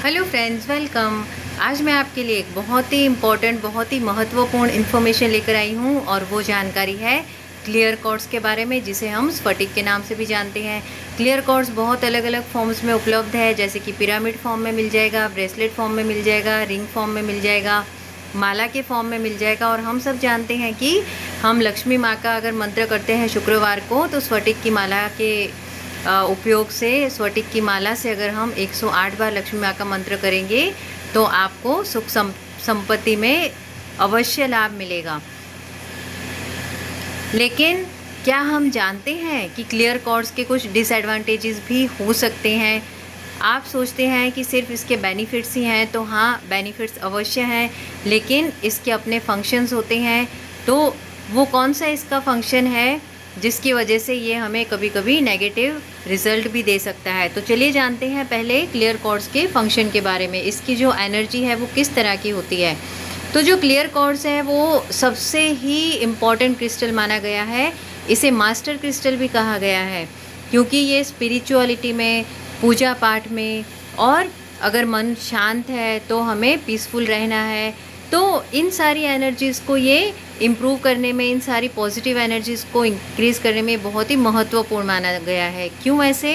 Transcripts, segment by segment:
Hello friends, welcome. आज मैं आपके लिए एक बहुत ही इम्पोर्टेंट, बहुत ही महत्वपूर्ण इन्फॉर्मेशन लेकर आई हूँ और वो जानकारी है क्लियर कॉर्ड्स के बारे में, जिसे हम स्फटिक के नाम से भी जानते हैं। क्लियर कॉर्ड्स बहुत अलग अलग फॉर्म्स में उपलब्ध है, जैसे कि पिरामिड फॉर्म में मिल जाएगा, ब्रेसलेट फॉर्म में मिल जाएगा, रिंग फॉर्म में मिल जाएगा, माला के फॉर्म में मिल जाएगा। और हम सब जानते हैं कि हम लक्ष्मी माँ का अगर मंत्र करते हैं शुक्रवार को, तो स्फटिक की माला के उपयोग से, स्फटिक की माला से अगर हम 108 बार लक्ष्मी माँ का मंत्र करेंगे तो आपको सुख संपत्ति में अवश्य लाभ मिलेगा। लेकिन क्या हम जानते हैं कि क्लियर कॉर्ड्स के कुछ डिसएडवांटेजेस भी हो सकते हैं? आप सोचते हैं कि सिर्फ इसके बेनिफिट्स ही हैं, तो हाँ, बेनिफिट्स अवश्य हैं, लेकिन इसके अपने फंक्शंस होते हैं। तो वो कौन सा इसका फंक्शन है जिसकी वजह से ये हमें कभी कभी नेगेटिव रिज़ल्ट भी दे सकता है? तो चलिए जानते हैं पहले क्लियर कॉर्ड्स के फंक्शन के बारे में। इसकी जो एनर्जी है वो किस तरह की होती है। तो जो क्लियर कॉर्ड्स है वो सबसे ही इम्पॉर्टेंट क्रिस्टल माना गया है। इसे मास्टर क्रिस्टल भी कहा गया है, क्योंकि ये स्पिरिचुअलिटी में, पूजा पाठ में, और अगर मन शांत है तो हमें पीसफुल रहना है, तो इन सारी एनर्जीज़ को ये इम्प्रूव करने में, इन सारी पॉजिटिव एनर्जीज़ को इंक्रीज़ करने में बहुत ही महत्वपूर्ण माना गया है। क्यों ऐसे?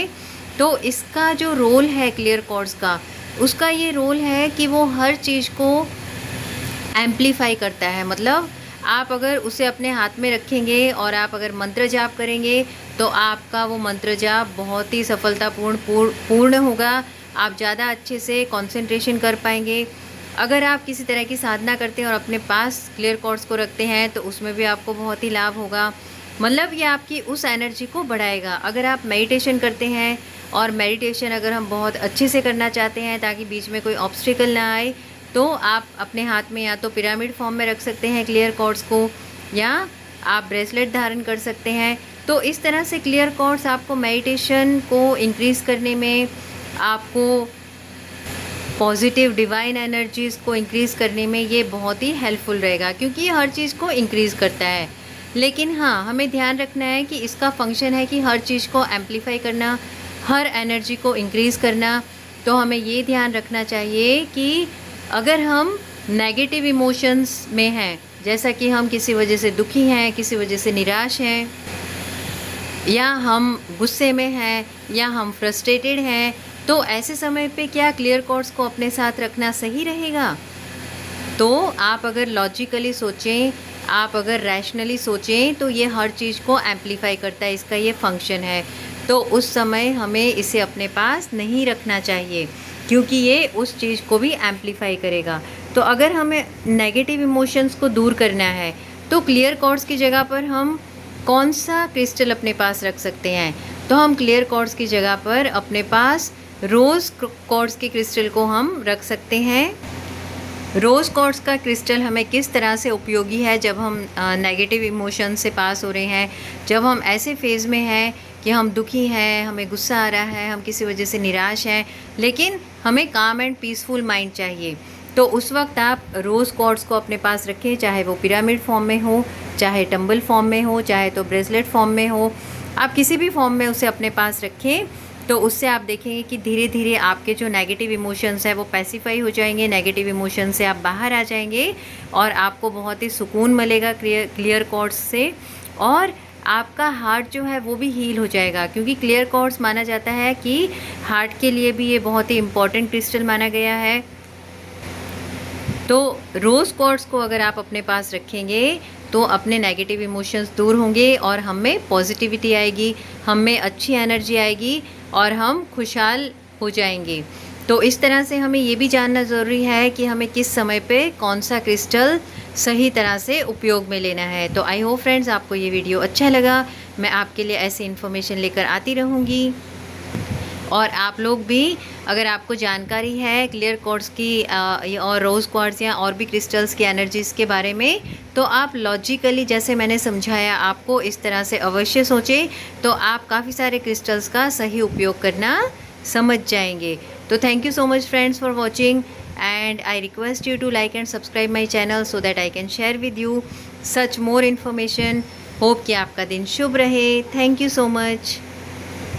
तो इसका जो रोल है क्लियर कॉर्ड्स का, उसका ये रोल है कि वो हर चीज़ को एम्प्लीफाई करता है। मतलब आप अगर उसे अपने हाथ में रखेंगे और आप अगर मंत्र जाप करेंगे तो आपका वो मंत्र जाप बहुत ही सफलतापूर्ण पूर्ण होगा। आप ज़्यादा अच्छे से कंसंट्रेशन कर पाएंगे। अगर आप किसी तरह की साधना करते हैं और अपने पास क्लियर कॉर्ड्स को रखते हैं तो उसमें भी आपको बहुत ही लाभ होगा। मतलब ये आपकी उस एनर्जी को बढ़ाएगा। अगर आप मेडिटेशन करते हैं, और मेडिटेशन अगर हम बहुत अच्छे से करना चाहते हैं ताकि बीच में कोई ऑब्स्टिकल ना आए, तो आप अपने हाथ में या तो पिरामिड फॉर्म में रख सकते हैं क्लियर कॉर्ड्स को, या आप ब्रेसलेट धारण कर सकते हैं। तो इस तरह से क्लियर कॉर्ड्स आपको मेडिटेशन को इंक्रीज़ करने में, आपको पॉजिटिव डिवाइन एनर्जीज़ को इंक्रीज़ करने में ये बहुत ही हेल्पफुल रहेगा, क्योंकि ये हर चीज़ को इंक्रीज़ करता है। लेकिन हाँ, हमें ध्यान रखना है कि इसका फंक्शन है कि हर चीज़ को एम्प्लीफाई करना, हर एनर्जी को इंक्रीज़ करना। तो हमें ये ध्यान रखना चाहिए कि अगर हम नेगेटिव इमोशंस में हैं, जैसा कि हम किसी वजह से दुखी हैं, किसी वजह से निराश हैं, या हम गुस्से में हैं, या हम फ्रस्ट्रेटेड हैं, तो ऐसे समय पे क्या क्लियर कॉर्ड्स को अपने साथ रखना सही रहेगा? तो आप अगर लॉजिकली सोचें, आप अगर रैशनली सोचें, तो ये हर चीज़ को एम्प्लीफाई करता है, इसका ये फंक्शन है। तो उस समय हमें इसे अपने पास नहीं रखना चाहिए, क्योंकि ये उस चीज़ को भी एम्प्लीफाई करेगा। तो अगर हमें नेगेटिव इमोशंस को दूर करना है तो क्लियर कॉर्ड्स की जगह पर हम कौन सा क्रिस्टल अपने पास रख सकते हैं? तो हम क्लियर कॉर्ड्स की जगह पर अपने पास रोज़ कॉर्ड्स के क्रिस्टल को हम रख सकते हैं। रोज़ कॉर्ड्स का क्रिस्टल हमें किस तरह से उपयोगी है जब हम नेगेटिव इमोशन से पास हो रहे हैं, जब हम ऐसे फेज़ में हैं कि हम दुखी हैं, हमें गुस्सा आ रहा है, हम किसी वजह से निराश हैं, लेकिन हमें काम एंड पीसफुल माइंड चाहिए। तो उस वक्त आप रोज़ कॉर्ड्स को अपने पास रखें, चाहे वो पिरामिड फॉर्म में हो, चाहे टम्बल फॉर्म में हो, चाहे तो ब्रेसलेट फॉर्म में हो। आप किसी भी फॉर्म में उसे अपने पास रखें, तो उससे आप देखेंगे कि धीरे धीरे आपके जो नेगेटिव इमोशंस है वो पैसिफाई हो जाएंगे। नेगेटिव इमोशन से आप बाहर आ जाएंगे और आपको बहुत ही सुकून मिलेगा क्लियर कॉर्ड्स से, और आपका हार्ट जो है वो भी हील हो जाएगा, क्योंकि क्लियर कॉर्ड्स माना जाता है कि हार्ट के लिए भी ये बहुत ही इम्पॉर्टेंट क्रिस्टल माना गया है। तो रोज़ कॉर्ड्स को अगर आप अपने पास रखेंगे तो अपने नेगेटिव इमोशंस दूर होंगे और हम में पॉजिटिविटी आएगी, हम में अच्छी एनर्जी आएगी और हम खुशहाल हो जाएंगे। तो इस तरह से हमें ये भी जानना ज़रूरी है कि हमें किस समय पे कौन सा क्रिस्टल सही तरह से उपयोग में लेना है। तो आई होप फ्रेंड्स आपको ये वीडियो अच्छा लगा। मैं आपके लिए ऐसी इन्फॉर्मेशन लेकर आती रहूँगी, और आप लोग भी, अगर आपको जानकारी है क्लियर कॉर्ड्स की और रोज़ कॉर्ड्स या और भी क्रिस्टल्स की एनर्जीज़ के बारे में, तो आप लॉजिकली, जैसे मैंने समझाया आपको, इस तरह से अवश्य सोचें, तो आप काफ़ी सारे क्रिस्टल्स का सही उपयोग करना समझ जाएंगे। तो thank you so much friends for watching, and I request you to like and subscribe my channel so that I can share with you such more information. Hope कि आपका दिन शुभ रहे। Thank you so much.